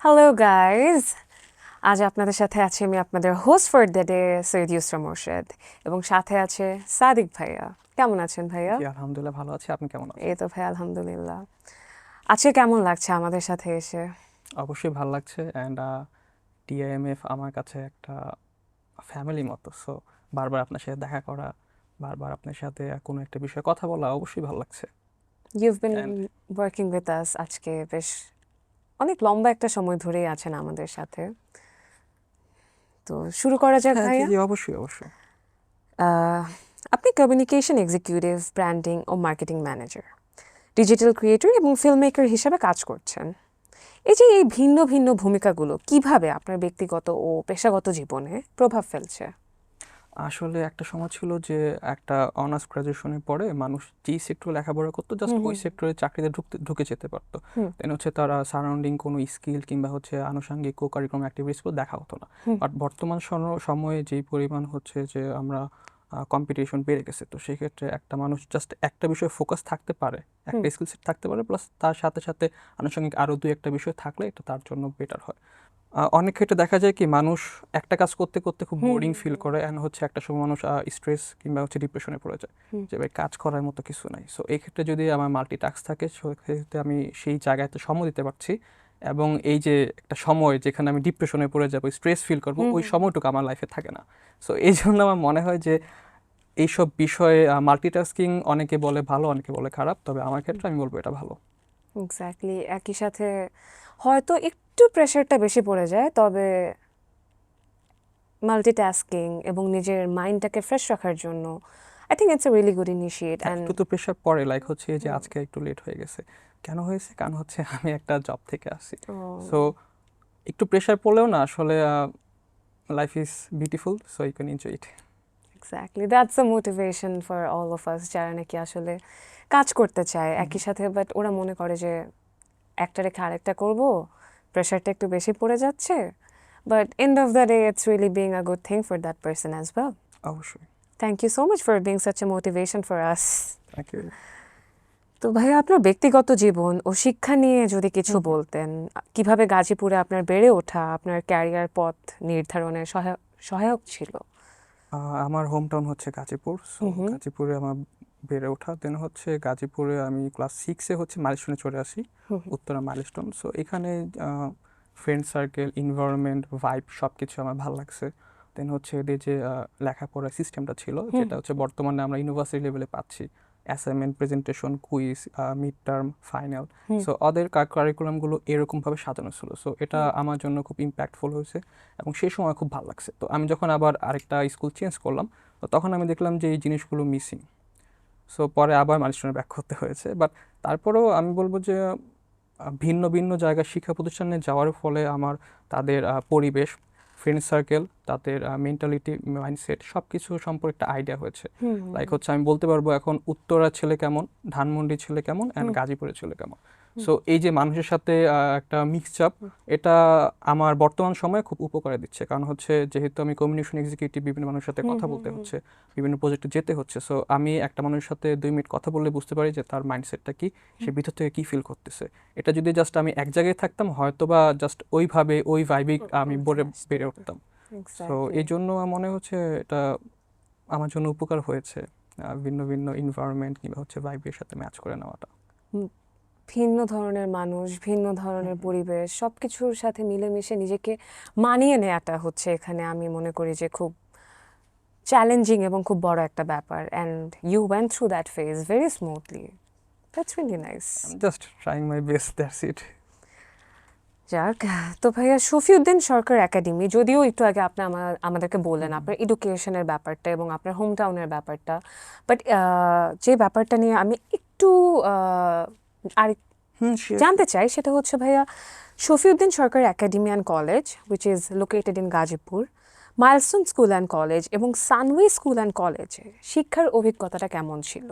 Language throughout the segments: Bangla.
হ্যালো গাইজ, আজ আপনাদের সাথে আছি আমি আপনাদের host for the day Syed Yusra Morshed এবং সাথে আছে সাদিক ভাইয়া। কেমন আছেন ভাইয়া? জি, আলহামদুলিল্লাহ ভালো আছি। আপনি কেমন আছেন? এই তো ভাই আলহামদুলিল্লাহ। আজকে কেমন লাগছে আমাদের সাথে এসে? অবশ্যই ভাল লাগছে অ্যান্ড টিআইএমএফ আমার কাছে একটা ফ্যামিলি মতো। সো বারবার আপনার সাথে দেখা করা, বারবার আপনার সাথে কোনো একটা বিষয়ে কথা বলা অবশ্যই ভালো লাগছে। ইউভ বিন অ্যান্ড ওয়ার্কিং উইথ আস আজকে বেশ অনেক লম্বা একটা সময় ধরেই আছেন আমাদের সাথে। তো শুরু করা যাক হ্যাঁ, জি, ভাইয়া। জি, অবশ্যই, অবশ্যই। আহ, আপনি কমিউনিকেশন এক্সিকিউটিভ, ব্র্যান্ডিং ও মার্কেটিং ম্যানেজার, ডিজিটাল ক্রিয়েটর এবং ফিল্ম মেকার হিসাবে কাজ করছেন। এই যে এই ভিন্ন ভিন্ন ভূমিকাগুলো কিভাবে আপনার ব্যক্তিগত ও পেশাগত জীবনে প্রভাব ফেলছে? আসলে একটা সময় ছিল যে একটা অনার্স গ্রাজুয়েশনের পরে মানুষ যেই সেক্টরে লেখাপড়া করতো জাস্ট হুম ওই হুম সেক্টরে চাকরিতে ঢুকে যেতে পারতো। হুম দেন হচ্ছে তারা সারাউন্ডিং কোনো স্কিল কিংবা হচ্ছে আনুষঙ্গিক কো কারিকুলাম অ্যাক্টিভিটিসগুলো দেখা হতো না। হুম বাট বর্তমান সময়ে যেই পরিমাণ হচ্ছে যে আমরা কম্পিটিশন বেড়ে গেছে, তো সেক্ষেত্রে একটা মানুষ জাস্ট একটা বিষয়ে ফোকাস থাকতে পারে, হুম একটা স্কিল সেট থাকতে পারে, প্লাস তার সাথে সাথে আনুষঙ্গিক আরও দুই একটা বিষয় থাকলে এটা তার জন্য বেটার হয়। অনেক ক্ষেত্রে দেখা যায় কি মানুষ একটা কাজ করতে করতে খুব হুম বোরিং হুম ফিল করে অ্যান্ড হচ্ছে একটা সময় মানুষ স্ট্রেস কিংবা হচ্ছে ডিপ্রেশনে পড়ে যায় হুম যে ভাই কাজ করার মতো কিছু নাই। সো এই ক্ষেত্রে যদি আমার মাল্টিটাস্ক থাকে সেক্ষেত্রে আমি সেই জায়গাতে সময় দিতে পারছি, এবং এই যে একটা সময় যেখানে আমি ডিপ্রেশনে পড়ে যাবো, স্ট্রেস ফিল করবো, হুম ওই হুম সময়টুকু আমার লাইফে থাকে না। সো এই জন্য আমার মনে হয় যে এইসব বিষয়ে মাল্টিটাস্কিং অনেকে বলে ভালো, অনেকে বলে খারাপ, তবে আমার ক্ষেত্রে আমি বলবো এটা ভালো। এক্স্যাক্টলি। একই সাথে হয়তো একটু প্রেশারটা বেশি পড়ে যায়, তবে মাল্টিটাস্কিং এবং নিজের মাইন্ডটাকে ফ্রেশ রাখার জন্য I think it's a really good initiate হ্যাঁ, অ্যান্ড একটু তো প্রেশার পড়ে, লাইক হচ্ছে এই যে আজকে একটু লেট হয়ে গেছে। কেন হয়েছে? কারণ হচ্ছে আমি একটা জব থেকে আসি। সো একটু প্রেশার পড়লেও না আসলে life is beautiful, so you can enjoy it. Exactly, that's a motivation for all of us যারা নাকি আসলে কাজ করতে চায় একই সাথে, বাট ওরা মনে করে যে একটা রেখে আরেকটা করবো, প্রেশারটা একটু বেশি পড়ে যাচ্ছে, but end of the day it's really being a good thing for that person as well. অবশ্যই। Thank you so much for being such a motivation for us. Thank you. তো ভাইয়া, আপনার ব্যক্তিগত জীবন ও শিক্ষা নিয়ে যদি কিছু বলতেন, কিভাবে গাজীপুরে আপনার বেড়ে ওঠা আপনার ক্যারিয়ার পথ নির্ধারণে সহায়ক ছিল? আমার হোম টাউন হচ্ছে গাজীপুর। সো হুম হুম গাজীপুরে আমার বেড়ে ওঠা। দেন হচ্ছে গাজীপুরে আমি ক্লাস সিক্সে হচ্ছে মাইলস্টোনে চলে আসি, হুম উত্তরা মাইলস্টোন। সো এখানে ফ্রেন্ড সার্কেল, এনভায়রনমেন্ট, ভাইব সব কিছু আমার ভালো লাগছে। দেন হচ্ছে এদের যে লেখাপড়ার সিস্টেমটা ছিল, হুম যেটা হচ্ছে বর্তমানে আমরা ইউনিভার্সিটি লেভেলে পাচ্ছি, assignment, presentation, quiz, mid term, final. Hmm so ওদের কারিকুলামগুলো এরকমভাবে সাজানো ছিল। সো এটা আমার জন্য খুব ইম্প্যাক্টফুল হয়েছে এবং সেই সময় খুব ভালো লাগছে। তো আমি যখন আবার আরেকটা স্কুল চেঞ্জ করলাম, তো তখন আমি দেখলাম যে এই জিনিসগুলো মিসিং। সো পরে আবার মাইলস্টোনে ব্যাক করতে হয়েছে। বাট তারপরেও আমি বলবো যে ভিন্ন ভিন্ন জায়গায় শিক্ষা প্রতিষ্ঠানে যাওয়ার ফলে আমার তাদের পরিবেশ, ফ্রেন্ড সার্কেল, তাদের মেন্টালিটি, মাইন্ডসেট সব কিছু সম্পর্কে একটা আইডিয়া হয়েছে। হুম লাইক হচ্ছে আমি বলতে পারবো এখন উত্তরা ছেলে কেমন, ধানমন্ডি ছেলে কেমন, অ্যান্ড হুম গাজীপুরের ছেলে কেমন। সো এই যে মানুষের সাথে একটা মিক্স আপ, এটা আমার বর্তমান সময়ে খুব উপকারে দিচ্ছে। কারণ হচ্ছে যেহেতু আমি কমিউনিকেশন এক্সিকিউটিভ, বিভিন্ন মানুষের সাথে হুম কথা হুম বলতে হুম হচ্ছে, বিভিন্ন প্রজেক্টে যেতে হচ্ছে। সো আমি একটা মানুষের সাথে 2 মিনিট কথা বললে বুঝতে পারি যে তার মাইন্ডসেটটা কি, সে ভিতর থেকে কি ফিল করতেছে। এটা যদি জাস্ট আমি এক জায়গায় থাকতাম হয়তো বা জাস্ট ওইভাবে ওই ভাইবেই আমি বেড়ে উঠতাম। So exactly. এই জন্য আমার মনে হচ্ছে এটা আমার জন্য উপকার হয়েছে, ভিন্ন ভিন্ন এনভায়রনমেন্ট কিংবা হচ্ছে ভাইবের সাথে ম্যাচ করে নেওয়াটা। ভিন্ন ধরনের মানুষ, ভিন্ন ধরনের পরিবেশ সবকিছুর সাথে মিলেমিশে নিজেকে মানিয়ে নেওয়াটা হচ্ছে এখানে আমি মনে করি যে খুব চ্যালেঞ্জিং এবং খুব বড় একটা ব্যাপার, and you went through that phase very smoothly. That's really nice. Just trying my best, that's it. যাক, তো ভাইয়া শফিউদ্দিন সরকার একাডেমি, যদিও একটু আগে আপনি আমাদেরকে বললেন আপনার এডুকেশনের ব্যাপারটা এবং আপনার হোম টাউনের ব্যাপারটা, বাট যে ব্যাপারটা নিয়ে আমি একটু আর হুম, শিওর। জানতে চাই সেটা হচ্ছে ভাইয়া, Shafiuddin Sarkar academy and college which is located in Gazipur, Milestone school and college এবং সানওয়ে স্কুল অ্যান্ড কলেজে শিক্ষার অভিজ্ঞতাটা কেমন ছিল?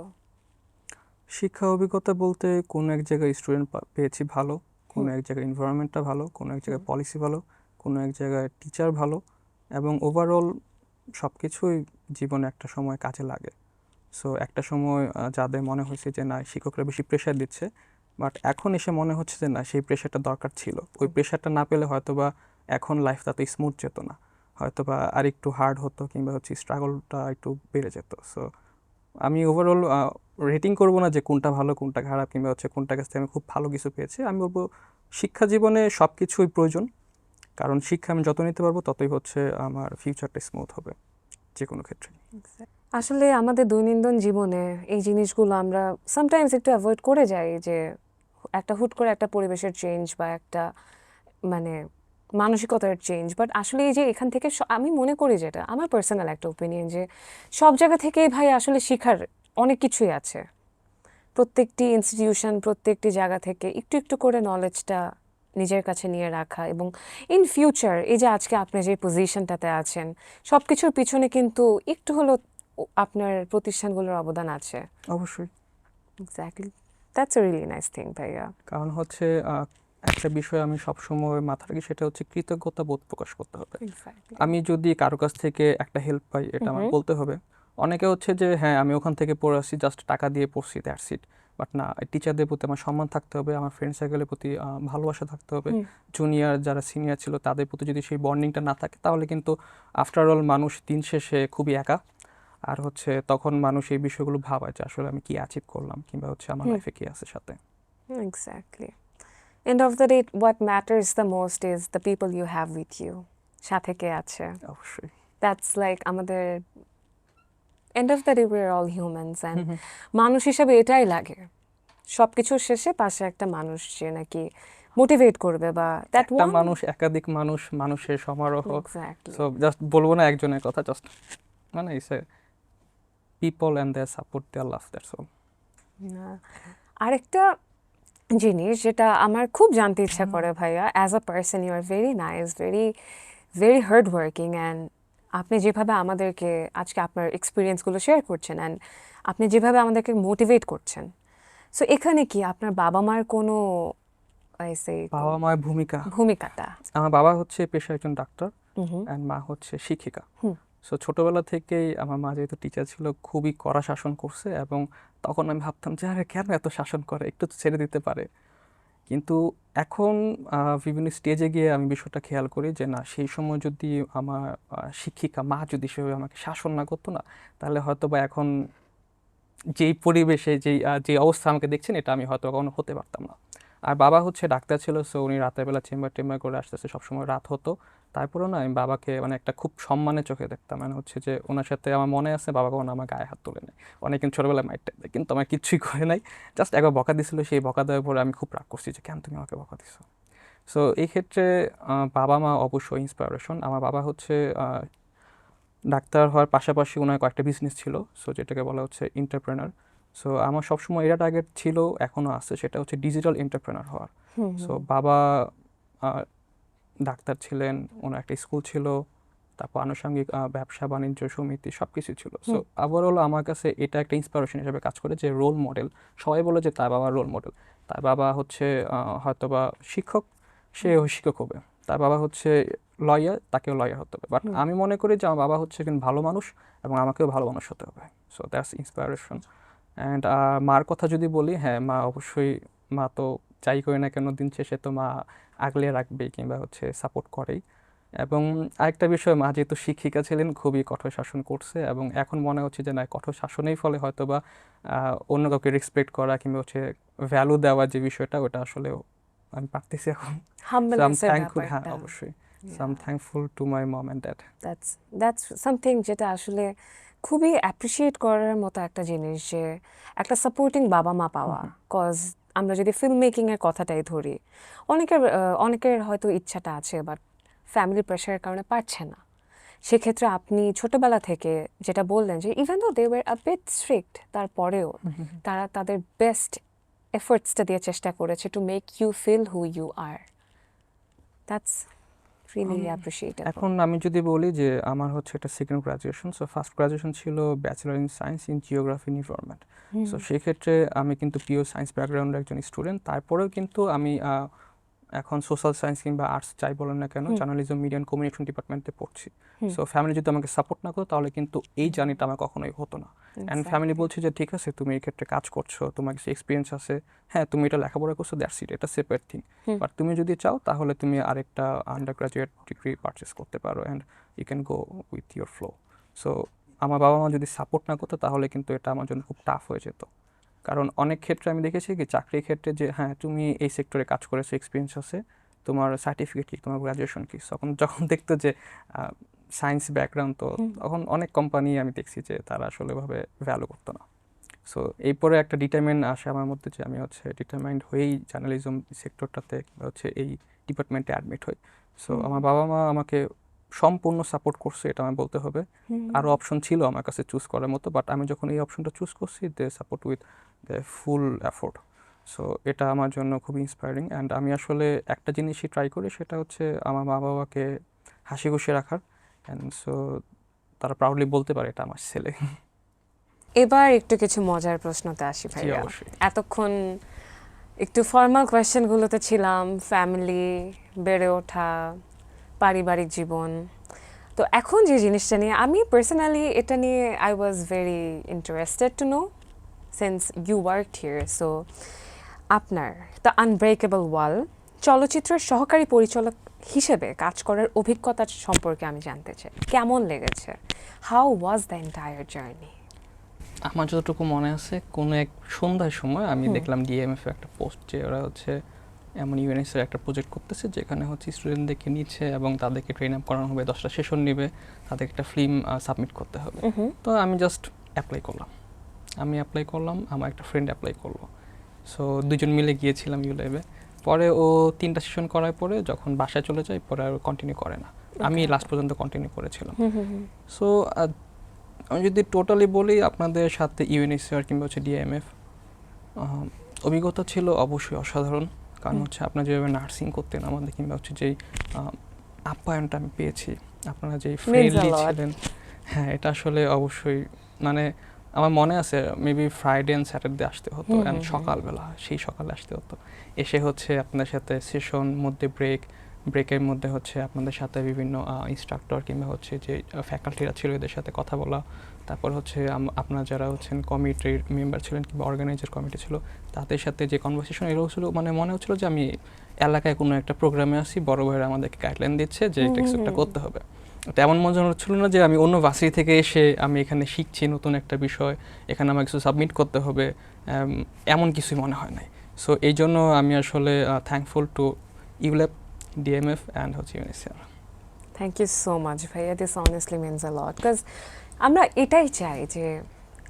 শিক্ষা অভিজ্ঞতা বলতে কোনো এক জায়গায় স্টুডেন্ট পেয়েছি ভালো, কোনো এক জায়গায় এনভায়রনমেন্টটা ভালো, কোনো এক জায়গায় পলিসি ভালো, কোনো এক জায়গায় টিচার ভালো, এবং ওভারঅল সব কিছুই জীবনে একটা সময় কাজে লাগে। সো একটা সময় যাদের মনে হয়েছে যে না শিক্ষকরা বেশি প্রেশার দিচ্ছে, বাট এখন এসে মনে হচ্ছে যে না, সেই প্রেশারটা দরকার ছিল। ওই প্রেশারটা না পেলে হয়তোবা এখন লাইফটা তো স্মুথ যেত না, হয়তোবা আর একটু হার্ড হতো, কিংবা হচ্ছে স্ট্রাগলটা একটু বেড়ে যেত। সো আমি ওভারঅল রেটিং করবো না যে কোনটা ভালো কোনটা খারাপ, কিংবা হচ্ছে কোনটা কাছ থেকে আমি খুব ভালো কিছু পেয়েছি। আমি বলবো শিক্ষা জীবনে সব কিছুই প্রয়োজন, কারণ শিক্ষা আমি যত নিতে পারবো ততই হচ্ছে আমার ফিউচারটা স্মুথ হবে যে কোনো ক্ষেত্রে। আসলে আমাদের দৈনন্দিন জীবনে এই জিনিসগুলো আমরা সামটাইমস একটু অ্যাভয়েড করে যাই, যে একটা হুট করে একটা পরিবেশের চেঞ্জ বা একটা মানে মানসিকতার চেঞ্জ। বাট আসলে এই যে এখান থেকে আমি মনে করি, যেটা আমার পার্সোনাল একটা ওপিনিয়ন, যে সব জায়গা থেকেই ভাই আসলে শেখার অনেক কিছুই আছে। প্রত্যেকটি ইনস্টিটিউশন, প্রত্যেকটি জায়গা থেকে একটু একটু করে নলেজটা নিজের কাছে নিয়ে রাখা, এবং ইন ফিউচার এই যে আজকে আপনি যে পজিশনটাতে আছেন, সব কিছুর পিছনে কিন্তু একটু হলো আপনার প্রতিষ্ঠানগুলোর অবদান আছে। অবশ্যই। Exactly, that's a really nice thing ভাইয়া। কারণ হচ্ছে একটা বিষয় আমি সবসময় মাথা রাখি, সেটা হচ্ছে কৃতজ্ঞতা বোধ প্রকাশ করতে হবে। এক্স্যাক্টলি। আমি যদি কারো কাছ থেকে একটা হেল্প পাই, এটা আমার বলতে হবে। অনেকে হচ্ছে যে হ্যাঁ আমি ওখান থেকে পড়ে আসছি, জাস্ট টাকা দিয়ে পড়ছি, দ্যাটস ইট। বাট না, টিচারদের প্রতি আমার সম্মান থাকতে হবে, আমার ফ্রেন্ড সার্কেলের প্রতি ভালোবাসা থাকতে হবে। জুনিয়র যারা সিনিয়র ছিল তাদের প্রতি যদি সেই বন্ডিংটা না থাকে, তাহলে কিন্তু আফটার অল মানুষ দিন শেষে খুবই একা। আর হচ্ছে তখন মানুষ এই বিষয়গুলো ভাবায় যে আসলে আমি কি অ্যাচিভ করলাম, কিংবা হচ্ছে আমার লাইফে কি আছে সাথে। Exactly. End of the day what matters the most is the people you have with you. সাথে কে আছে, অবশ্যই। দ্যাটস লাইক আমাদের end of the day we are all humans, and মানুষ হিসাবে এটাই লাগে। সব কিছুর শেষে পাশে একটা মানুষ যে নাকি মোটিভেট করবে, বা দ্যাট একটা মানুষ, একাধিক মানুষ, মানুষের সমারোহ। এক্স্যাক্টলি। সো জাস্ট বলবো না একজনের কথা, জাস্ট মানে it's a people and they support their love, that's all. আরেকটা জিনিস যেটা আমার খুব জানতে ইচ্ছা করে ভাইয়া, as a person you are very nice, very very hard working, and আপনি যেভাবে আমাদেরকে আজকে আপনার এক্সপিরিয়েন্সগুলো শেয়ার করছেন, অ্যান্ড আপনি যেভাবে আমাদেরকে মোটিভেট করছেন, সো এখানে কি আপনার বাবা মার কোনো বাবা মায়ের ভূমিকা, ভূমিকাটা? আমার বাবা হচ্ছে পেশায় একজন ডাক্তার, অ্যান্ড মা হচ্ছে শিক্ষিকা। সো ছোটবেলা থেকেই আমার মা যেহেতু টিচার ছিল, খুবই কড়া শাসন করছে, এবং তখন আমি ভাবতাম যে আরে কেন এত শাসন করে, একটু তো ছেড়ে দিতে পারে। কিন্তু এখন বিভিন্ন স্টেজে গিয়ে আমি বিষয়টা খেয়াল করি যে না, সেই সময় যদি আমার শিক্ষিকা মা যদি সেভাবে আমাকে শাসন না করতো না, তাহলে হয়তো বা এখন যেই পরিবেশে যে অবস্থা আমাকে দেখছেন, এটা আমি হয়তো কখনো হতে পারতাম না। আর বাবা হচ্ছে ডাক্তার ছিল, সো উনি রাতের বেলা চেম্বার করে আসতে আসতে সবসময় রাত হতো। তারপরেও না, আমি বাবাকে মানে একটা খুব সম্মানের চোখে দেখতাম। মানে হচ্ছে যে ওনার সাথে আমার মনে আছে, বাবা কখনো আমার গায়ে হাত তোলে নাই। অনেক কিন্তু ছোটবেলায় মাইরটা দেয়, কিন্তু আমার কিচ্ছুই করে নাই। জাস্ট একবার বকা দিছিল, সেই বকা দেওয়ার পরে আমি খুব রাগ করছি যে কেন তুমি আমাকে বকা দিছো। সো এই ক্ষেত্রে বাবা মা অবশ্যই ইন্সপায়ারেশন। আমার বাবা হচ্ছে ডাক্তার হওয়ার পাশাপাশি ওনার কয়েকটা বিজনেস ছিল, সো যেটাকে বলা হচ্ছে এন্টারপ্রেনার। সো আমার সবসময় এটা টার্গেট ছিল, এখনও আছে, সেটা হচ্ছে ডিজিটাল এন্টারপ্রেনার হওয়ার। সো বাবা ডাক্তার ছিলেন, ওনার একটা স্কুল ছিল, তারপর আনুষঙ্গিক ব্যবসা বাণিজ্য সমিতি সব কিছু ছিল। সো ওভারঅল আমার কাছে এটা একটা ইন্সপিরেশন হিসেবে কাজ করে, যে রোল মডেল। সবাই বলে যে তার বাবা রোল মডেল, তার বাবা হচ্ছে হয়তোবা শিক্ষক, সেও শিক্ষক হবে। তার বাবা হচ্ছে লয়ার, তাকেও লয়ার হতে হবে। বাট আমি মনে করি যে আমার বাবা হচ্ছে একজন ভালো মানুষ, এবং আমাকেও ভালো মানুষ হতে হবে। So that's inspiration. অ্যান্ড মার কথা যদি বলি, হ্যাঁ মা অবশ্যই, মা তো যাই করি না কেন দিন শেষে তো মা আগলে রাখবেই, কিংবা হচ্ছে সাপোর্ট করেই। এবং আরেকটা বিষয়, মা যেহেতু শিক্ষিকা ছিলেন, খুবই কঠোর শাসন করছে, এবং এখন মনে হচ্ছে যে না, কঠোর শাসনের ফলে হয়তো বা অন্য কাউকে রেসপেক্ট করা, কিংবা হচ্ছে ভ্যালু দেওয়ার যে বিষয়টা, ওটা আসলেও আমি পারতেছি এখন। So I'm thankful, হ্যাঁ অবশ্যই। So I'm thankful to my mom and dad. That's something যেটা আসলে খুবই অ্যাপ্রিসিয়েট করার মতো একটা জিনিস, যে একটা সাপোর্টিং বাবা মা পাওয়া। কজ আমরা যদি ফিল্ম মেকিং এর কথাটাই ধরি, অনেকের হয়তো ইচ্ছাটা আছে, বাট ফ্যামিলি প্রেশারের কারণে পারছে না। সেক্ষেত্রে আপনি ছোটবেলা থেকে যেটা বললেন, যে even though they were a bit strict, তারপরেও তারা তাদের বেস্ট এফোর্টসটা দিয়ে চেষ্টা করেছে to make you feel who you are. That's really appreciable. এখন আমি যদি বলি যে আমার হচ্ছে একটা second graduation, so first graduation ছিল bachelor in science in geography environment. So সেক্ষেত্রে আমি কিন্তু পিওর সায়েন্স ব্যাকগ্রাউন্ডের একজন স্টুডেন্ট। তারপরেও কিন্তু আমি এখন সোশ্যাল সায়েন্স কিংবা আর্টস যাই বলেন না কেন, জার্নালিজম মিডিয়া অ্যান্ড কমিউনিকেশন ডিপার্টমেন্টে পড়ছি। সো ফ্যামিলি যদি আমাকে সাপোর্ট না করতো তাহলে কিন্তু এই জার্নিটা আমার কখনোই হতো না। অ্যান্ড ফ্যামিলি বলছে যে ঠিক আছে, তুমি এই ক্ষেত্রে কাজ করছো, তোমার কিছু এক্সপিরিয়েন্স আছে, হ্যাঁ তুমি এটা লেখাপড়া করছো, দ্যাটস ইট, এটা সেপারেট থিং। বাট তুমি যদি চাও তাহলে তুমি আরেকটা আন্ডার গ্রাজুয়েট ডিগ্রি পারচেস করতে পারো and you can go with your flow. So আমার বাবা মা যদি সাপোর্ট না করতো তাহলে কিন্তু এটা আমার জন্য খুব টাফ হয়ে যেত। কারণ অনেক ক্ষেত্রে আমি দেখেছি কি চাকরির ক্ষেত্রে যে হ্যাঁ তুমি এই সেক্টরে কাজ করেছো, এক্সপিরিয়েন্স আছে, তোমার সার্টিফিকেট কি, তোমার গ্র্যাজুয়েশন কি, তখন যখন দেখতো যে সায়েন্স ব্যাকগ্রাউন্ড, তো তখন অনেক কোম্পানি আমি দেখছি যে তারা আসলে ভাবে ভ্যালু করতো না। সো এরপরে একটা ডিটারমাইন্ড আসে আমার মধ্যে যে আমি হচ্ছে ডিটারমাইন্ড হয়েই জার্নালিজম সেক্টরটাতে কিংবা হচ্ছে এই ডিপার্টমেন্টে অ্যাডমিট হই। সো আমার বাবা মা আমাকে সম্পূর্ণ সাপোর্ট করছে, এটা আমি বলতে হবে। আরও অপশন ছিল আমার কাছে চুজ করার মতো, বাট আমি যখন এই অপশনটা চুজ করছি, they support with the full effort. So এটা আমার জন্য খুব ইন্সপায়ারিং। অ্যান্ড আমি আসলে একটা জিনিসই ট্রাই করি, সেটা হচ্ছে আমার মা বাবাকে হাসি খুশি রাখার। অ্যান্ড সো তারা প্রাউডলি বলতে পারে এটা আমার ছেলে। এবার একটু কিছু মজার প্রশ্নতে আসি জি ভাইয়া। অবশ্যই। এতক্ষণ একটু ফর্মাল কোয়েশ্চেনগুলোতে ছিলাম, ফ্যামিলি, বেড়ে ওঠা, পারিবারিক জীবন। তো এখন যে জিনিসটা নিয়ে আমি পার্সোনালি এটা নিয়ে I was very interested to know since you work here. So আপনার দ্য আনব্রেকেবল ওয়াল চলচ্চিত্রের সহকারী পরিচালক হিসেবে কাজ করার অভিজ্ঞতা সম্পর্কে আমি জানতে চাই। কেমন লেগেছে? How was the entire journey? আমার যতটুকু মনে আছে, কোনো এক সন্ধ্যার সময় আমি দেখলাম ডিএমএফ একটা পোস্ট যে ওরা হচ্ছে এমন ইউএনএস এর একটা প্রজেক্ট করতেছে যেখানে হচ্ছে স্টুডেন্টদেরকে নিচ্ছে এবং তাদেরকে ট্রেন আপ করানো হবে, 10টা সেশন নেবে, তাদের একটা ফিল্ম সাবমিট করতে হবে। তো আমি জাস্ট অ্যাপ্লাই করলাম, আমার একটা ফ্রেন্ড অ্যাপ্লাই করলো। সো দুজন মিলে গিয়েছিলাম ইউলাইভে। পরে ও 3টা সেশন করার পরে যখন বাসায় চলে যায়, পরে আর কন্টিনিউ করে না। আমি লাস্ট পর্যন্ত কন্টিনিউ করেছিলাম। সো আমি যদি টোটালি বলি, আপনাদের সাথে ইউএনএসসিআর কিংবা হচ্ছে ডিএমএফ অভিজ্ঞতা ছিল অবশ্যই অসাধারণ। কারণ হচ্ছে আপনারা যেভাবে নার্সিং করতেন আমাদের, কিংবা হচ্ছে যেই আপ্যায়নটা আমি পেয়েছি, আপনারা যেই ফ্রেন্ডলি ছিলেন, হ্যাঁ এটা আসলে অবশ্যই, মানে আমার মনে আছে মেবি ফ্রাইডে অ্যান্ড স্যাটারডে আসতে হতো, অ্যান্ড সকালবেলা সেই সকালে আসতে হতো, এসে হচ্ছে আপনাদের সাথে সেশন মধ্যে ব্রেকের মধ্যে হচ্ছে আপনাদের সাথে বিভিন্ন ইনস্ট্রাক্টর কিংবা হচ্ছে যে ফ্যাকাল্টিরা ছিল এদের সাথে কথা বলা। তারপর হচ্ছে আপনারা যারা হচ্ছেন কমিটির মেম্বার ছিলেন কিংবা অর্গানাইজার কমিটি ছিল, তাদের সাথে যে কনভারসেশন, এগুলো ছিল মানে মনে হচ্ছিল যে আমি এলাকায় কোনো একটা প্রোগ্রামে আসি, বড় ভাইয়েরা আমাদেরকে গাইডলাইন দিচ্ছে যে এটা কিছু একটা করতে হবে। তেমন মনে হচ্ছিল না যে আমি অন্য ভার্সিটি থেকে এসে আমি এখানে শিখছি নতুন একটা বিষয়, এখানে আমার কিছু সাবমিট করতে হবে, এমন কিছুই মনে হয় নাই। সো এই জন্য আমি আসলে thankful to ULAB, DMF and হচ্ছে UNSCR. Thank you so much ভাইয়া, this honestly means a lot. Because আমরা এটাই চাই যে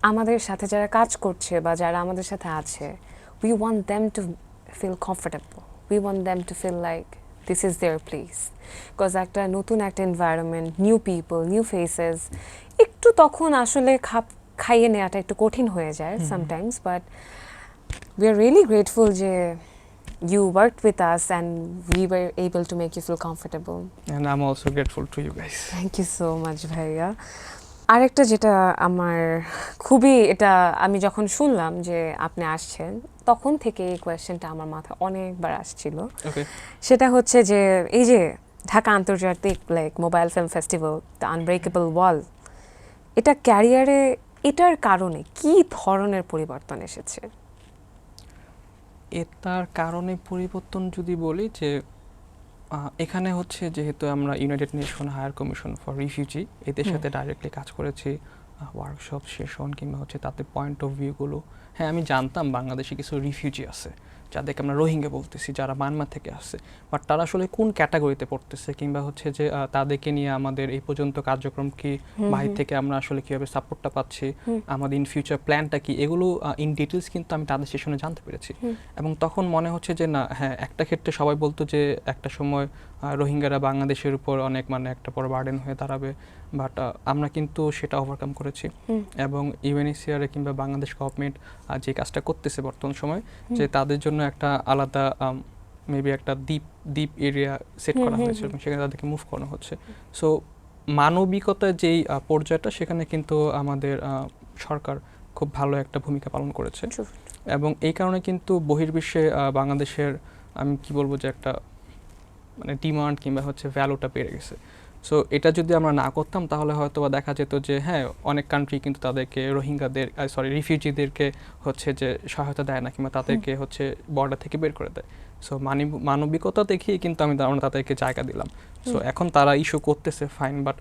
আমাদের সাথে যারা কাজ করছে বা যারা আমাদের সাথে আছে, we want them to feel comfortable, we want them to feel like this is their place. Because একটা নতুন একটা environment, new people, new faces, একটু তখন আসলে খাইয়ে নেওয়াটা একটু কঠিন হয়ে যায় sometimes, but we are really grateful যে you worked with us and we were able to make you feel comfortable. And I'm also grateful to you guys. Thank you so much ভাইয়া। আরেকটা যেটা আমার খুবই, এটা আমি যখন শুনলাম যে আপনি আসছেন তখন থেকে এই কোয়েশ্চেনটা আমার মাথায় অনেকবার আসছিল। Okay. সেটা হচ্ছে যে এই যে ঢাকা আন্তর্জাতিক like mobile film festival, the unbreakable wall, এটা ক্যারিয়ারে এটার কারণে কি ধরনের পরিবর্তন এসেছে? এটার কারণে পরিবর্তন যদি বলি যে এখানে হচ্ছে যেহেতু আমরা United Nation high commission for refugee এদের সাথে ডাইরেক্টলি কাজ করেছি, ওয়ার্কশপ সেশন কিংবা হচ্ছে তাদের পয়েন্ট অফ ভিউগুলো। হ্যাঁ আমি জানতাম বাংলাদেশে কিছু রিফিউজি আছে যাদেরকে আমরা রোহিঙ্গা বলতেছি, যারা মায়ানমার থেকে আসছে, বাট তারা আসলে কোন ক্যাটাগরিতে পড়তেছে কিংবা হচ্ছে যে তাদেরকে নিয়ে আমাদের এই পর্যন্ত কার্যক্রম কি, বাহির থেকে আমরা আসলে কীভাবে সাপোর্টটা পাচ্ছি, আমাদের ইন ফিউচার প্ল্যানটা কি, এগুলো ইন ডিটেলস কিন্তু আমি তাদের সেশনে জানতে পেরেছি। এবং তখন মনে হচ্ছে যে না, হ্যাঁ একটা ক্ষেত্রে সবাই বলতো যে একটা সময় রোহিঙ্গারা বাংলাদেশের উপর অনেক মানে একটা বড় বার্ডেন হয়ে দাঁড়াবে, বাট আমরা কিন্তু সেটা ওভারকাম করেছি। এবং ইউএনএইচসিআর কিংবা বাংলাদেশ গভর্নমেন্ট যে কাজটা করতেছে বর্তমান সময়, যে তাদের জন্য একটা আলাদা মেবি একটা দ্বীপ এরিয়া সেট করা হয়েছে এবং সেখানে তাদেরকে মুভ করানো হচ্ছে। সো মানবিকতার যেই পর্যায়টা, সেখানে কিন্তু আমাদের সরকার খুব ভালো একটা ভূমিকা পালন করেছে। এবং এই কারণে কিন্তু বহির্বিশ্বে বাংলাদেশের, আমি কি বলবো, যে একটা মানে ডিমান্ড কিংবা হচ্ছে ভ্যালুটা বেড়ে গেছে। সো এটা যদি আমরা না করতাম তাহলে হয়তো বা দেখা যেত যে হ্যাঁ অনেক কান্ট্রি কিন্তু তাদেরকে রোহিঙ্গাদের রিফিউজিদেরকে হচ্ছে যে সহায়তা দেয় না কিংবা তাদেরকে হচ্ছে বর্ডার থেকে বের করে দেয়। সো মানবিকতা দেখিয়ে কিন্তু আমরা তাদেরকে জায়গা দিলাম। সো এখন তারা ইস্যু করতেছে ফাইন, বাট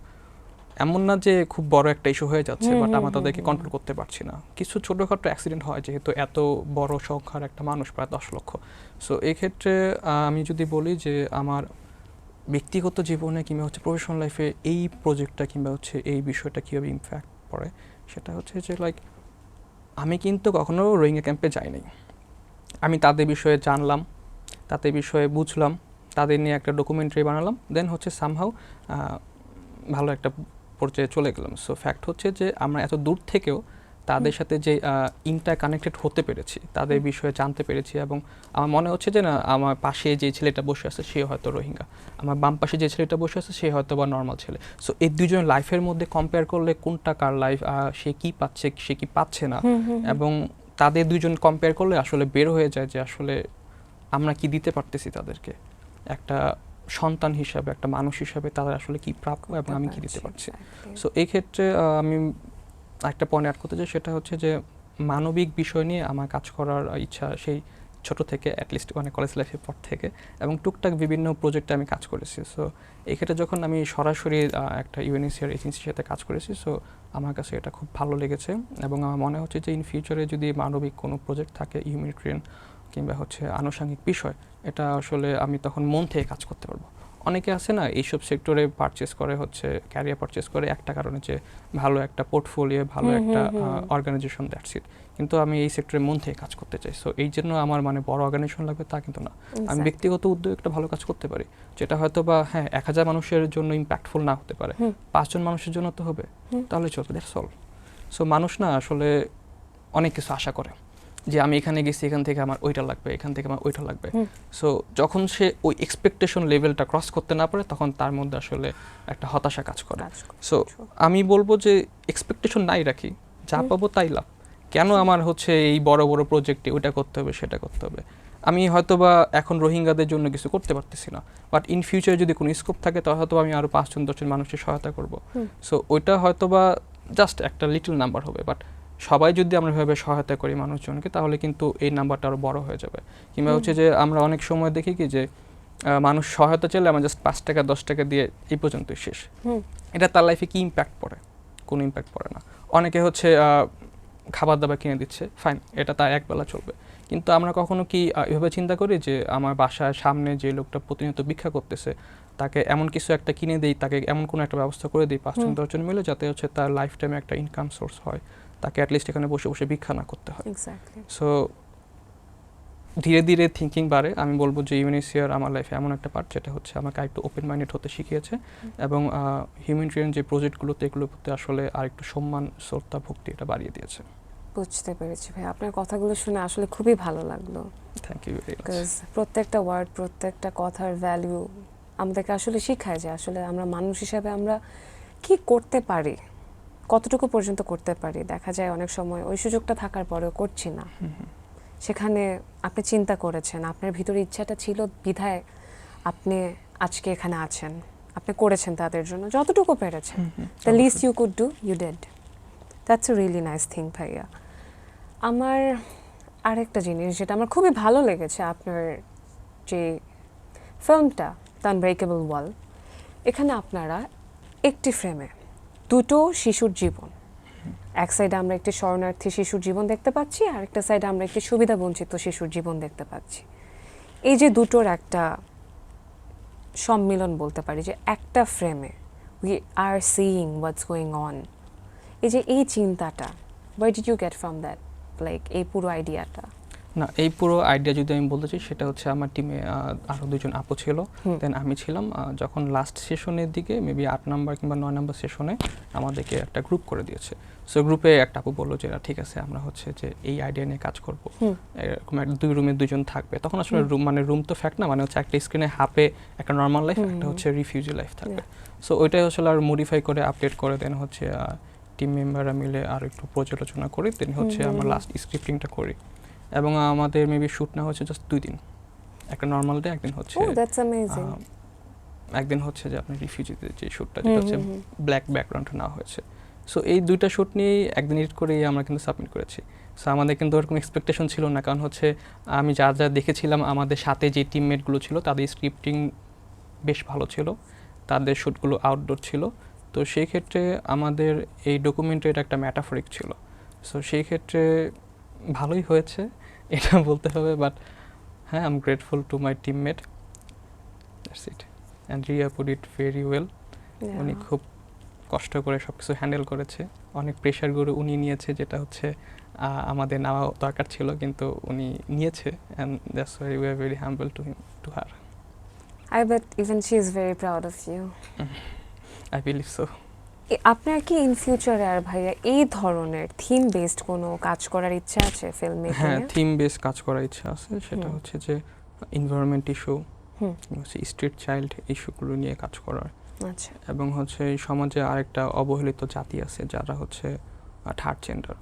এমন না যে খুব বড় একটা ইস্যু হয়ে যাচ্ছে, বাট আমরা তাদেরকে কন্ট্রোল করতে পারছি না। কিছু ছোটোখাটো অ্যাক্সিডেন্ট হয় যেহেতু এত বড় সংখ্যার একটা মানুষ, প্রায় 10 লক্ষ। সো এই ক্ষেত্রে আমি যদি বলি যে আমার ব্যক্তিগত জীবনে কিংবা হচ্ছে প্রফেশনাল লাইফে এই প্রজেক্টটা কিংবা হচ্ছে এই বিষয়টা কীভাবে ইমপ্যাক্ট পড়ে, সেটা হচ্ছে যে লাইক আমি কিন্তু কখনো রোহিঙ্গা ক্যাম্পে যাইনি। আমি তাদের বিষয়ে জানলাম, তাদের বিষয়ে বুঝলাম, তাদের নিয়ে একটা ডকুমেন্টারি বানালাম, দেন হচ্ছে সামহাউ ভালো একটা পর্যায়ে চলে গেলাম। সো ফ্যাক্ট হচ্ছে যে আমরা এত দূর থেকেও তাদের সাথে যে ইন্টার কানেক্টেড হতে পেরেছি, তাদের বিষয়ে জানতে পেরেছি, এবং আমার মনে হচ্ছে যে না আমার পাশে যে ছেলেটা বসে আছে সে হয়তো রোহিঙ্গা, আমার বাম পাশে যে ছেলেটা বসে আছে সে হয়তো বা নর্মাল ছেলে। সো এই দুজনের লাইফের মধ্যে কম্পেয়ার করলে কোনটা কার লাইফ, সে কি পাচ্ছে সে কি পাচ্ছে না, এবং তাদের দুজন কম্পেয়ার করলে আসলে বের হয়ে যায় যে আসলে আমরা কি দিতে পারতেছি তাদেরকে, একটা সন্তান হিসাবে, একটা মানুষ হিসাবে তাদের আসলে কি প্রাপ্য এবং আমি কি দিতে পারছি। সো এই ক্ষেত্রে আমি একটা পয়েন্ট অ্যাড করতে চাই, সেটা হচ্ছে যে মানবিক বিষয় নিয়ে আমার কাজ করার ইচ্ছা সেই ছোট থেকে, অ্যাটলিস্ট মানে কলেজ লাইফের পর থেকে, এবং টুকটাক বিভিন্ন প্রজেক্টে আমি কাজ করেছি। সো এই ক্ষেত্রে যখন আমি সরাসরি একটা ইউএনএইচসিআর এজেন্সির সাথে কাজ করেছি, সো আমার কাছে এটা খুব ভালো লেগেছে, এবং আমার মনে হচ্ছে যে ইন ফিউচারে যদি মানবিক কোনো প্রজেক্ট থাকে, হিউম্যানিটেরিয়ান কিংবা হচ্ছে আনুষঙ্গিক বিষয়, এটা আসলে আমি তখন মন থেকে কাজ করতে পারবো। অনেকে আছে না এইসব সেক্টরে পারচেস করে হচ্ছে ক্যারিয়ার পারচেস করে একটা কারণে যে ভালো একটা পোর্টফোলিও, ভালো একটা অর্গানাইজেশন, দ্যাটস ইট। কিন্তু আমি এই সেক্টরে মন থেকে কাজ করতে চাই। সো এই জন্য আমার মানে বড় অর্গানাইজেশন লাগবে তা কিন্তু না, আমি ব্যক্তিগত উদ্যোগে একটা ভালো কাজ করতে পারি, যেটা হয়তো বা হ্যাঁ 1000 মানুষের জন্য ইম্প্যাক্টফুল না হতে পারে, 5 জন মানুষের জন্য তো হবে, তাহলে চলবে, দ্যাটস অল। সো মানুষ না আসলে অনেক কিছু আশা করে যে আমি এখানে গেছি, এখান থেকে আমার ওইটা লাগবে, এখান থেকে আমার ওইটা লাগবে। সো যখন সে ওই এক্সপেকটেশন লেভেলটা ক্রস করতে না পারে, তখন তার মধ্যে আসলে একটা হতাশা কাজ করে। সো আমি বলবো যে এক্সপেকটেশন নাই রাখি, যা পাবো তাই লাভ। কেন আমার হচ্ছে এই বড় বড় প্রজেক্টে ওইটা করতে হবে, সেটা করতে হবে? আমি হয়তো বা এখন রোহিঙ্গাদের জন্য কিছু করতে পারতেছি না, বাট ইন ফিউচারে যদি কোনো স্কোপ থাকে তাহলে হয়তো আমি আরও 5 জন 10 জন মানুষের সহায়তা করবো। সো ওইটা হয়তো বা জাস্ট একটা লিটল নাম্বার হবে, বাট সবাই যদি আমরা এভাবে সহায়তা করি মানুষজনকে, তাহলে কিন্তু এই নাম্বারটা আরও বড় হয়ে যাবে। কিংবা হচ্ছে যে আমরা অনেক সময় দেখি কি যে মানুষ সহায়তা চাইলে আমরা জাস্ট 5 টাকা 10 টাকা দিয়ে এই পর্যন্তই শেষ। এটা তার লাইফে কি ইম্প্যাক্ট পড়ে? কোনো ইম্প্যাক্ট পড়ে না। অনেকে হচ্ছে খাবার দাবার কিনে দিচ্ছে, ফাইন, এটা তার একবেলা চলবে। কিন্তু আমরা কখনো কি এভাবে চিন্তা করি যে আমার বাসার সামনে যে লোকটা প্রতিনিয়ত ভিক্ষা করতেছে, তাকে এমন কিছু একটা কিনে দিই, তাকে এমন কোনো একটা ব্যবস্থা করে দিই 5 জন 10 জন মিলে, যাতে হচ্ছে তার লাইফ টাইমে একটা ইনকাম সোর্স হয়, তাকে অ্যাটলিস্ট এখানে বসে বসে ভিক্ষা না করতে হয়। সো ধীরে ধীরে থিঙ্কিং বাড়ে। আমি বলবো যে ইউএনএইচসিআর আমার লাইফে এমন একটা পার্ট যেটা হচ্ছে আমাকে আরেকটু ওপেন মাইন্ডেড হতে শিখিয়েছে, এবং হিউম্যানিটেরিয়ান যে প্রজেক্টগুলোতে এগুলোর প্রতি আসলে আরেকটু সম্মান, শ্রদ্ধা, ভক্তি এটা বাড়িয়ে দিয়েছে। বুঝতে পেরেছি ভাই, আপনার কথাগুলো শুনে আসলে খুবই ভালো লাগলো। Thank you very much. Because প্রত্যেকটা ওয়ার্ড, প্রত্যেকটা কথার ভ্যালু আমাদেরকে আসলে শেখায় যে আসলে আমরা মানুষ হিসাবে আমরা কি করতে পারি, কতটুকু পর্যন্ত করতে পারি। দেখা যায় অনেক সময় ওই সুযোগটা থাকার পরেও করছি না। সেখানে আপনি চিন্তা করেছেন, আপনার ভিতরে ইচ্ছাটা ছিল বিধায় আপনি আজকে এখানে আছেন, আপনি করেছেন তাদের জন্য যতটুকু পেরেছেন। The list you could do, you did. That's a really nice thing ভাইয়া। আমার আরেকটা জিনিস যেটা আমার খুবই ভালো লেগেছে, আপনার যে ফিল্মটা দ্য আনব্রেকেবল ওয়াল, এখানে আপনারা একটি ফ্রেমে দুটো শিশুর জীবন, এক সাইডে আমরা একটি শরণার্থী শিশুর জীবন দেখতে পাচ্ছি, আর একটা সাইডে আমরা একটি সুবিধাবঞ্চিত শিশুর জীবন দেখতে পাচ্ছি। এই যে দুটোর একটা সম্মিলন বলতে পারি, যে একটা ফ্রেমে we are seeing what's going on, এই যে এই চিন্তাটা, where did you get from that, like এই পুরো আইডিয়াটা? না, এই পুরো আইডিয়া যদি আমি বলতে চাই, সেটা হচ্ছে আমার টিমে আরও 2 জন আপু ছিল, দেন আমি ছিলাম। যখন লাস্ট সেশনের দিকে মেবি 8 নাম্বার কিংবা 9 নাম্বার সেশনে আমাদেরকে একটা গ্রুপ করে দিয়েছে। সো গ্রুপে একটা আপু বললো যে ঠিক আছে আমরা হচ্ছে যে এই আইডিয়া নিয়ে কাজ করবো, এরকম 2 রুমে 2 জন থাকবে। তখন আসলে রুম তো ফ্যাক্ট না, মানে হচ্ছে একটা স্ক্রিনে হাফে একটা নর্মাল লাইফ, একটা হচ্ছে রিফিউজি লাইফ থাকবে। সো ওইটাই আসলে আর মডিফাই করে আপডেট করে দেন হচ্ছে টিম মেম্বাররা মিলে আর একটু পর্যালোচনা করি, দেন হচ্ছে আমরা লাস্ট স্ক্রিপ্টিংটা করি। এবং আমাদের মেবি শ্যুট না হচ্ছে জাস্ট 2 দিন, একটা নর্মাল ডে, একদিন হচ্ছে একদিন হচ্ছে যে আপনার রিফিউজিদের যে শ্যুটটা যেটা হচ্ছে ব্ল্যাক ব্যাকগ্রাউন্ড নেওয়া হয়েছে। সো এই দুইটা শ্যুট নিয়েই একদিন এডিট করেই আমরা কিন্তু সাবমিট করেছি। সো আমাদের কিন্তু ওরকম এক্সপেকটেশন ছিল না, কারণ হচ্ছে আমি যা যা দেখেছিলাম আমাদের সাথে যে টিমমেটগুলো ছিল তাদের স্ক্রিপ্টিং বেশ ভালো ছিল, তাদের শ্যুটগুলো আউটডোর ছিল। তো সেই ক্ষেত্রে আমাদের এই ডকুমেন্টে এটা একটা ম্যাটাফরিক ছিল। সো সেই ক্ষেত্রে ভালোই হয়েছে এটা বলতে হবে। বাট হ্যাঁ, I am grateful to my teammate, that's it. And Riya put it very well. উনি খুব কষ্ট করে সব কিছু হ্যান্ডেল করেছে, অনেক প্রেশারগুলো উনি নিয়েছে, যেটা হচ্ছে আমাদের নেওয়া দরকার ছিল, কিন্তু উনি নিয়েছে। And that's why we are very humble to him, to her. I bet even she is very proud of you. I believe so. আপনার কি ইন ফিউচারে আর ভাইয়া এই ধরনের থিম বেসড কোনো কাজ করার ইচ্ছা আছে ফিল্ম মেকিং হ্যাঁ, এ? থিম বেস কাজ করার ইচ্ছা আছে। সেটা হচ্ছে যে এনভায়রনমেন্ট ইস্যু, হচ্ছে স্ট্রিট চাইল্ড ইস্যুগুলো নিয়ে কাজ করার। আচ্ছা। এবং হচ্ছে এই সমাজে আরেকটা অবহেলিত জাতি আছে যারা হচ্ছে থার্ড জেন্ডার।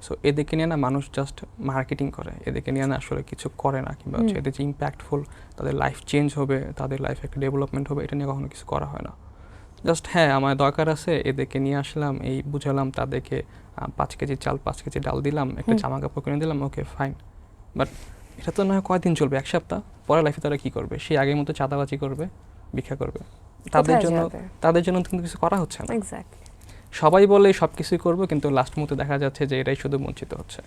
সো এদেরকে নিয়ে না মানুষ জাস্ট মার্কেটিং করে, এদেরকে নিয়ে না আসলে কিছু করে না, কিংবা হচ্ছে এদের যে ইম্প্যাক্টফুল, তাদের লাইফ চেঞ্জ হবে, তাদের লাইফ একটা ডেভেলপমেন্ট হবে, এটা নিয়ে কখনো কিছু করা হয় না। জাস্ট হ্যাঁ, আমার দরকার আছে, এদেরকে নিয়ে আসলাম, এই বুঝালাম তাদেরকে 5 কেজি চাল 5 কেজি ডাল দিলাম, একটা জামা কাপড় কিনে দিলাম, ওকে ফাইন। বাট এটা তো না হয় কয়দিন চলবে, 1 সপ্তাহ পরে লাইফে তারা কী করবে? সেই আগের মতো চাঁদাবাজি করবে, ভিক্ষা করবে। তাদের জন্য কিন্তু কিছু করা হচ্ছে না। এক্স্যাক্টলি। সবাই বলে সব কিছুই করবো, কিন্তু লাস্ট মুহূর্তে দেখা যাচ্ছে যে এটাই শুধু বঞ্চিত হচ্ছে।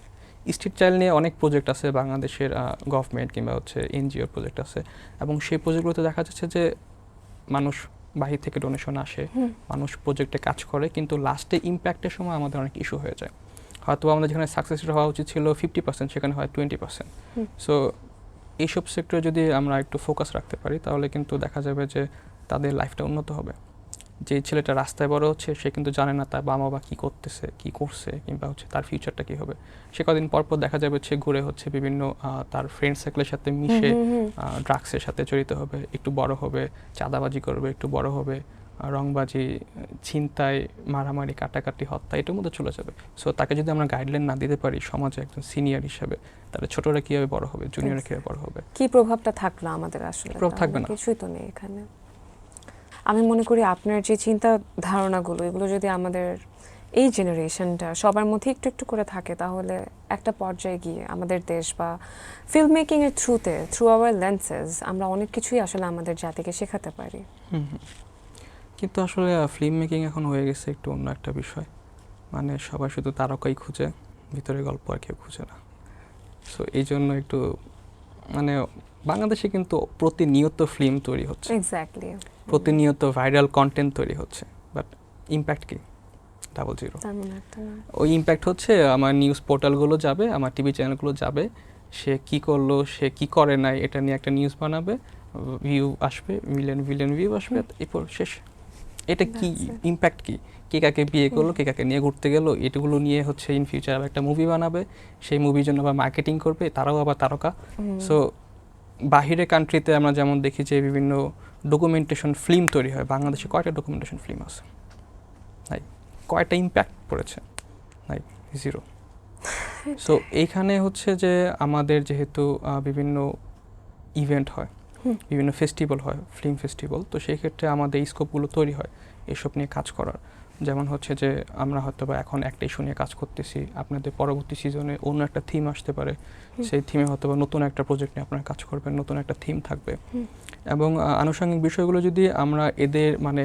স্ট্রিট চাইল্ড নিয়ে অনেক প্রজেক্ট আছে বাংলাদেশের, গভর্নমেন্ট কিংবা হচ্ছে এনজিওর প্রজেক্ট আছে, এবং সেই প্রজেক্টগুলোতে দেখা যাচ্ছে যে মানুষ বাহির থেকে ডোনেশন আসে, মানুষ প্রজেক্টে কাজ করে, কিন্তু লাস্টে ইম্প্যাক্টের সময় আমাদের অনেক ইস্যু হয়ে যায়। হয়তো আমাদের যেখানে সাকসেস হওয়া উচিত ছিল 50%, সেখানে হয় 20%। সো এইসব সেক্টরে যদি আমরা একটু ফোকাস রাখতে পারি, তাহলে কিন্তু দেখা যাবে যে তাদের লাইফটা উন্নত হবে। যে ছেলেটা রাস্তায় বড় হচ্ছে, সে কিন্তু জানে না তার বাবা মা কী করতেছে, কী করছে, কিংবা হচ্ছে তার ফিউচারটা কী হবে। সে কদিন পরপর দেখা যাবে সে ঘুরে হচ্ছে বিভিন্ন তার ফ্রেন্ড সার্কেলের সাথে মিশে ড্রাগসের সাথে জড়িত হবে, একটু বড় হবে চাঁদাবাজি করবে, একটু বড় হবে রংবাজি, ছিনতাই, মারামারি, কাটাকাটি, হত্যা, এটার মধ্যে চলে যাবে। সো তাকে যদি আমরা গাইডলাইন না দিতে পারি সমাজে একজন সিনিয়র হিসেবে, তাহলে ছোটরা কীভাবে বড় হবে, জুনিয়ররা কীভাবে বড় হবে? কি প্রভাবটা থাকলো আমাদের? আসলে প্রভাব থাকবে না, কিছুই তো নেই এখানে। আমি মনে করি আপনার যে চিন্তা ধারণাগুলো, এগুলো যদি আমাদের এই জেনারেশনটা সবার মধ্যে একটু একটু করে থাকে, তাহলে একটা পর্যায়ে গিয়ে আমাদের দেশ বা ফিল্ম মেকিং এর থ্রুতে, থ্রু আওয়ার লেন্সেস, আমরা অনেক কিছুই আসলে আমাদের জাতিকে শেখাতে পারি। কিন্তু আসলে ফিল্ম মেকিং এখন হয়ে গেছে একটু অন্য একটা বিষয়। মানে সবাই শুধু তারকাই খুঁজে, ভিতরে গল্প আর কেউ খুঁজে না। সো এই জন্য একটু মানে বাংলাদেশে কিন্তু প্রতিনিয়ত ফিল্ম তৈরি হচ্ছে, এক্স্যাক্টলি, প্রতিনিয়ত ভাইরাল কন্টেন্ট তৈরি হচ্ছে, বাট ইম্প্যাক্ট কি? 0. তেমন একটা না। ওই ইম্প্যাক্ট হচ্ছে আমার নিউজ পোর্টালগুলো যাবে, আমার টিভি চ্যানেলগুলো যাবে, সে কি করলো, সে কি করে নাই, এটা নিয়ে একটা নিউজ বানাবে, ভিউ আসবে, মিলিয়ন ভিউ আসবে, এরপর শেষ। এটা কি ইম্প্যাক্ট? কি কে কাকে বিয়ে করলো, কে কাকে নিয়ে ঘুরতে গেলো, এগুলো নিয়ে হচ্ছে ইন ফিউচার আবার একটা মুভি বানাবে, সেই মুভির জন্য আবার মার্কেটিং করবে, তারাও আবার তারকা। সো বাহিরের কান্ট্রিতে আমরা যেমন দেখি যে বিভিন্ন ডকুমেন্টেশন ফিল্ম তৈরি হয়, বাংলাদেশে কয়টা ডকুমেন্টেশন ফিল্ম আছে? নাই। কয়টা ইম্প্যাক্ট পড়েছে? নাই, 0। সো এইখানে হচ্ছে যে আমাদের যেহেতু বিভিন্ন ইভেন্ট হয়, বিভিন্ন ফেস্টিভ্যাল হয়, ফিল্ম ফেস্টিভ্যাল, তো সেই ক্ষেত্রে আমাদের এই স্কোপগুলো তৈরি হয় এসব নিয়ে কাজ করার। যেমন হচ্ছে যে আমরা হয়তো বা এখন একটা ইস্যু নিয়ে কাজ করতেছি, আপনাদের পরবর্তী সিজনে অন্য একটা থিম আসতে পারে, সেই থিমে হয়তো বা নতুন একটা প্রজেক্ট নিয়ে আপনারা কাজ করবেন, নতুন একটা থিম থাকবে। এবং আনুষঙ্গিক বিষয়গুলো যদি আমরা এদের মানে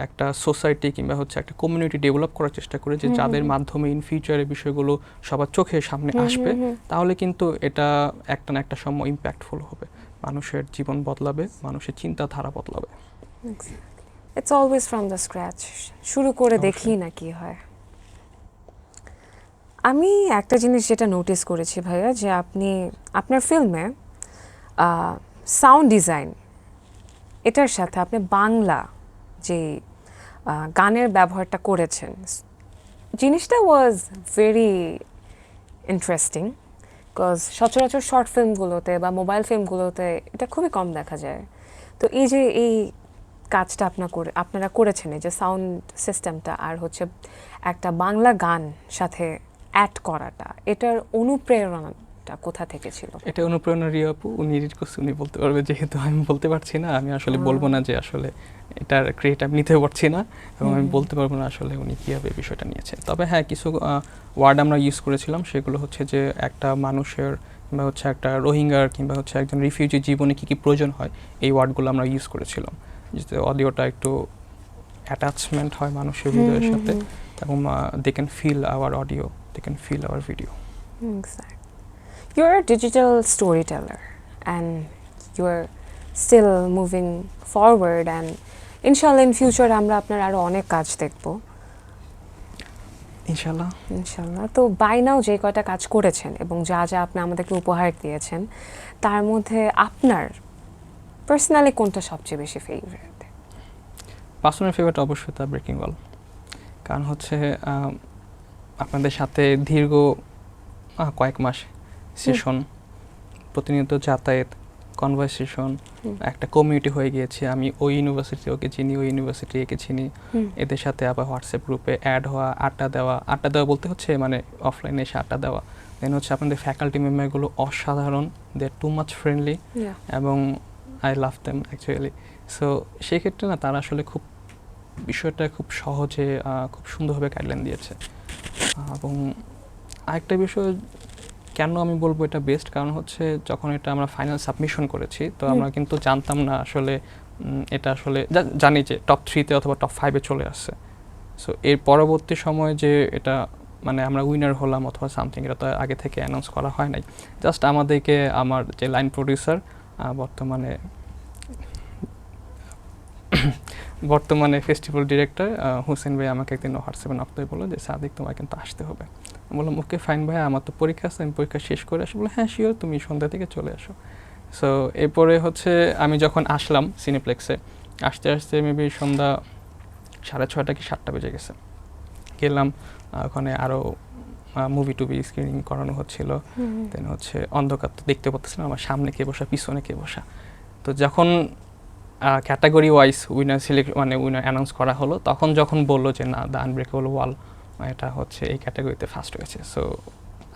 একটা সোসাইটি কিংবা হচ্ছে একটা কমিউনিটি ডেভেলপ করার চেষ্টা করি, যে যাদের মাধ্যমে ইন ফিউচারে বিষয়গুলো সবার চোখের সামনে আসবে, তাহলে কিন্তু এটা একটা না একটা সময় ইম্প্যাক্টফুল হবে, মানুষের জীবন বদলাবে, মানুষের চিন্তাধারা বদলাবে। It's always from the scratch, শুরু করে দেখি না কি হয়। আমি একটা জিনিস যেটা নোটিস করেছি ভাইয়া, যে আপনি আপনার ফিল্মে সাউন্ড ডিজাইন এটার সাথে আপনি বাংলা যে গানের ব্যবহারটা করেছেন, জিনিসটা ওয়াজ ভেরি ইন্টারেস্টিং, বিকজ সচরাচর শর্ট ফিল্মগুলোতে বা মোবাইল ফিল্মগুলোতে এটা খুবই কম দেখা যায়। তো এই যে এই কাজটা আপনারা করেছেন, এই যে সাউন্ড সিস্টেমটা আর হচ্ছে একটা বাংলা গান সাথে অ্যাড করাটা, এটার অনুপ্রেরণা অনুপ্রেরণাটা কোথা থেকে ছিল? এটা অনুপ্রেরণা রিয়া আপু, উনি এডিট করছে, উনি বলতে পারবে, যেহেতু আমি বলতে পারছি না। আমি আসলে বলবো না যে আসলে এটার ক্রেডিট আমি নিতে পারছি না, এবং আমি বলতে পারবো না আসলে উনি কীভাবে বিষয়টা নিয়েছেন। তবে হ্যাঁ, কিছু ওয়ার্ড আমরা ইউজ করেছিলাম, সেগুলো হচ্ছে যে একটা মানুষের কিংবা হচ্ছে একটা রোহিঙ্গার কিংবা হচ্ছে একজন রিফিউজি জীবনে কী কী প্রয়োজন হয়, এই ওয়ার্ডগুলো আমরা ইউজ করেছিলাম, যাতে অডিওটা একটু অ্যাটাচমেন্ট হয় মানুষের হৃদয়ের সাথে, এবং they can feel our audio, they can feel our video. Exactly. You're a digital storyteller and you're still moving forward, and inshallah in future আমরা আপনার আরো অনেক কাজ দেখবো ইনশাল্লাহ। ইনশাল্লাহ। তো বাই নাও যে কয়টা কাজ করেছেন এবং যা যা আপনি আমাদেরকে উপহার দিয়েছেন, তার মধ্যে আপনার পার্সোনালি কোনটা সবচেয়ে বেশি ফেভারিট? পার্সোনাল ফেভারিট অবশ্যই দ্য ব্রেকিং ওয়াল, কারণ হচ্ছে আপনাদের সাথে দীর্ঘ কয়েক মাস সেশন, প্রতিনিয়ত যাতায়াত, কনভারসেশন, একটা কমিউনিটি হয়ে গিয়েছে। আমি ওই ইউনিভার্সিটি ওকে চিনি, ওই ইউনিভার্সিটি একে চিনি, এদের সাথে আবার হোয়াটসঅ্যাপ গ্রুপে অ্যাড হওয়া, আড্ডা দেওয়া বলতে হচ্ছে মানে অফলাইনে এসে আড্ডা দেওয়া। দেন হচ্ছে আপনাদের ফ্যাকাল্টি মেম্বারগুলো অসাধারণ, দে আর টু মাচ ফ্রেন্ডলি, এবং I love them actually. So সেই ক্ষেত্রে না, তারা আসলে খুব বিষয়টা খুব সহজে খুব সুন্দরভাবে গাইডলাইন দিয়েছে। এবং আরেকটা বিষয় কেন আমি বলবো এটা বেস্ট, কারণ হচ্ছে যখন এটা আমরা ফাইনাল সাবমিশন করেছি, তো আমরা কিন্তু জানতাম না আসলে এটা আসলে জানি যে টপ 3-তে অথবা টপ 5-এ চলে আসছে। সো এর পরবর্তী সময়ে যে এটা মানে আমরা উইনার হলাম অথবা সামথিং, এটা তো আগে থেকে অ্যানাউন্স করা হয় নাই। জাস্ট আমাদেরকে আমার যে লাইন প্রডিউসার, বর্তমানে ফেস্টিভ্যাল ডিরেক্টর হোসেন ভাই আমাকে একদিন হোয়াটসঅ্যাপে নক করে বললো যে সাদিক তোমার কিন্তু আসতে হবে। বললাম ওকে ফাইন ভাই, আমার তো পরীক্ষা আছে, আমি পরীক্ষা শেষ করে আসি। বলে হ্যাঁ শিওর, তুমি সন্ধ্যা থেকে চলে আসো। সো এরপরে হচ্ছে আমি যখন আসলাম সিনেপ্লেক্সে, আসতে মেবি সন্ধ্যা 6:30 কি 7টা বেজে গেছে। গেলাম, ওখানে আরও মুভি টুভি স্ক্রিনিং করানো হচ্ছিল। দেন হচ্ছে অন্ধকার, তো দেখতে পাচ্ছিলাম আমার সামনে কে বসা, পিছনে কে বসা। তো যখন category wise winner winner announce করা হলো, তখন যখন বললো যে না, দ্য আনব্রেকেবল ওয়াল এটা হচ্ছে এই ক্যাটাগরিতে ফার্স্ট হয়েছে। সো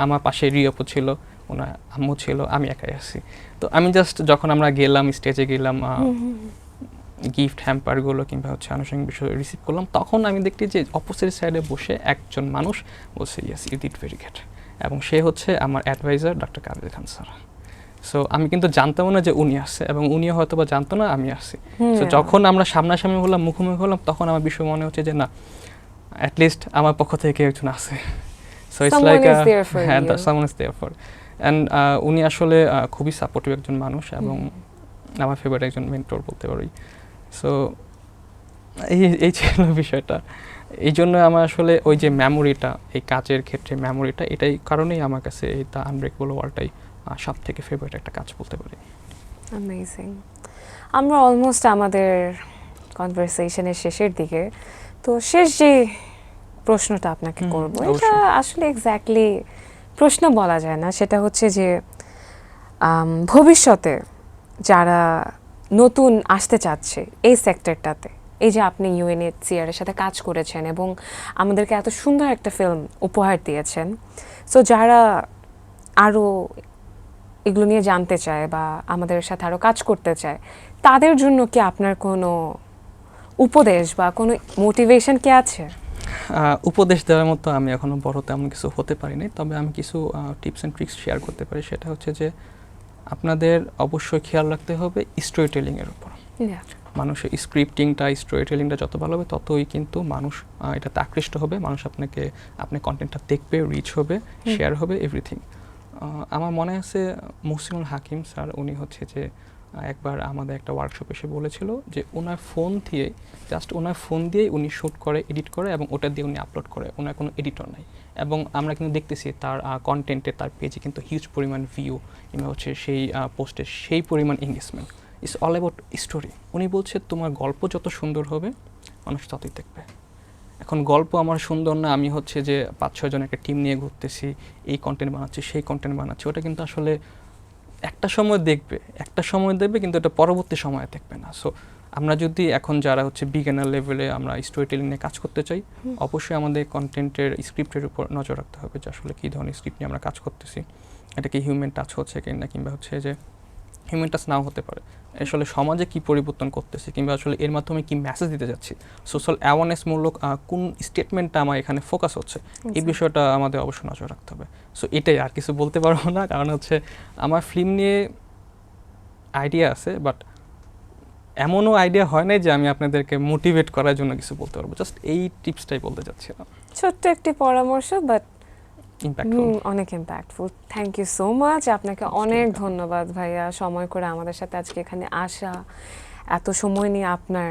আমার পাশে রিয়াপু ছিল, ওনার আম্মু ছিল, আমি একাই আসছি। তো আমি জাস্ট যখন আমরা গেলাম, স্টেজে গেলাম, গিফট হ্যাম্পারগুলো কিংবা হচ্ছে আনুষঙ্গিক বিষয় রিসিভ করলাম, তখন আমি দেখছি যে অপোজিট সাইডে বসে একজন মানুষ বলছে yes you did very good, এবং সে হচ্ছে আমার advisor doctor Kader Khan sir. So আমি কিন্তু জানতাম না যে উনি আসছে, এবং উনিও হয়তো বা জানতো না আমি আসছি। সো যখন আমরা সামনাসামনি হলাম, মুখোমুখি হলাম, তখন আমার বিষয় মনে হচ্ছে যে না, অ্যাটলিস্ট আমার পক্ষ থেকে একজন আছে। সো ইটস লাইক হ্যাঁ, someone is there for. And উনি আসলে খুবই সাপোর্টিভ একজন মানুষ, এবং আমার ফেভারিট একজন মেন্টর বলতে পারি। সো এই ছিল বিষয়টা। এই জন্য আমার আসলে ওই যে মেমোরিটা, এই কাজের ক্ষেত্রে মেমোরিটা, এটাই কারণেই আমার কাছে এই দ্য আনব্রেকেবল ওয়ালটাই সব থেকে ফেভারিট একটা কাজ বলতে পারি। অ্যামেজিং। আমরা অলমোস্ট আমাদের কনভারসেশনের শেষের দিকে। তো শেষ যে প্রশ্নটা আপনাকে করব, এটা আসলে এক্স্যাক্টলি প্রশ্ন বলা যায় না, সেটা হচ্ছে যে ভবিষ্যতে যারা নতুন আসতে চাচ্ছে এই সেক্টরটাতে, এই যে আপনি ইউএনএইচসিআর এর সাথে কাজ করেছেন এবং আমাদেরকে এত সুন্দর একটা ফিল্ম উপহার দিয়েছেন, সো যারা আরও এগুলো নিয়ে জানতে চায় বা আমাদের সাথে আরও কাজ করতে চায়, তাদের জন্য কি আপনার কোনো উপদেশ বা কোনো মোটিভেশন কি আছে? উপদেশ দেওয়ার মতো আমি এখনো বড় তেমন কিছু হতে পারিনি, তবে আমি কিছু টিপস অ্যান্ড ট্রিক্স শেয়ার করতে পারি। সেটা হচ্ছে যে আপনাদের অবশ্যই খেয়াল রাখতে হবে স্টোরি টেলিংয়ের উপর। মানুষের স্টোরি টেলিংটা যত ভালো হবে, ততই কিন্তু মানুষ এটাতে আকৃষ্ট হবে, মানুষ আপনার কন্টেন্টটা দেখবে, রিচ হবে, শেয়ার হবে, এভরিথিং। আমার মনে আছে মহসিনুল হাকিম স্যার, উনি হচ্ছে যে একবার আমাদের একটা ওয়ার্কশপ এসে বলেছিল যে ওনার ফোন দিয়েই উনি শ্যুট করে, এডিট করে, এবং ওটা দিয়ে উনি আপলোড করে, ওনার কোনো এডিটর নাই। এবং আমরা কিন্তু দেখতেছি তার কন্টেন্টে, তার পেজে কিন্তু হিউজ পরিমাণ ভিউ কিংবা হচ্ছে সেই পোস্টে সেই পরিমাণ engagement. It's all about story. উনি বলছে তোমার গল্প যত সুন্দর হবে, মানুষ ততই দেখবে। এখন গল্প আমার সুন্দর না, আমি হচ্ছে যে 5-6 জন একটা টিম নিয়ে ঘুরতেছি, এই কন্টেন্ট বানাচ্ছি, সেই কন্টেন্ট বানাচ্ছি, ওটা কিন্তু আসলে একটা সময় দেখবে কিন্তু এটা পরবর্তী সময়ে দেখবে না। সো আমরা যদি এখন যারা হচ্ছে বিগিনার লেভেলে আমরা স্টোরি টেলিং নিয়ে কাজ করতে চাই, অবশ্যই আমাদের কন্টেন্টের স্ক্রিপ্টের উপর নজর রাখতে হবে যে আসলে কী ধরনের স্ক্রিপ্ট নিয়ে আমরা কাজ করতেছি, এটা কি হিউম্যান টাচ হচ্ছে কিনা, কিংবা হচ্ছে যে হিউম্যান টাচ নাও হতে পারে, আসলে সমাজে কি পরিবর্তন করতেছে, কিংবা আসলে এর মাধ্যমে কি মেসেজ দিতে যাচ্ছি, সোশ্যাল অ্যাওয়ারনেস মূলক কোন স্টেটমেন্টটা আমার এখানে ফোকাস হচ্ছে, এই বিষয়টা আমাদের অবশ্যই নজর রাখতে হবে। সো এটাই, আর কিছু বলতে পারবো না, কারণ হচ্ছে আমার ফিল্ম নিয়ে আইডিয়া আছে, বাট এমনও আইডিয়া হয় নাই যে আমি আপনাদেরকে মোটিভেট করার জন্য কিছু বলতে পারবো। জাস্ট এই টিপসটাই বলতে চাচ্ছিলাম। ছোট্ট একটি পরামর্শ, বাট ইম্প্যাক্টফুল। অনেক impactful. Thank you so much, আপনাকে অনেক ধন্যবাদ ভাইয়া, সময় করে আমাদের সাথে আজকে এখানে আসা, এত সময় নিয়ে আপনার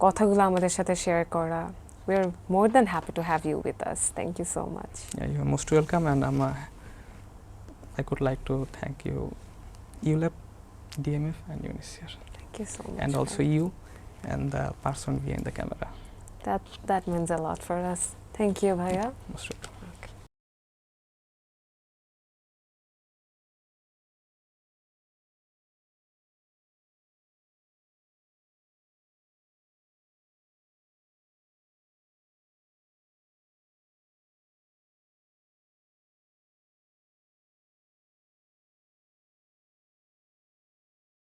কথাগুলো আমাদের সাথে শেয়ার করা। We are more than happy to have you with us. Thank you so much. Yeah, you're most welcome, and I could like to thank you, ULEP, DMF, and UNICEF, thank you so much. and also you and the person behind the camera. that means a lot for us. Thank you ভাইয়া। Most welcome.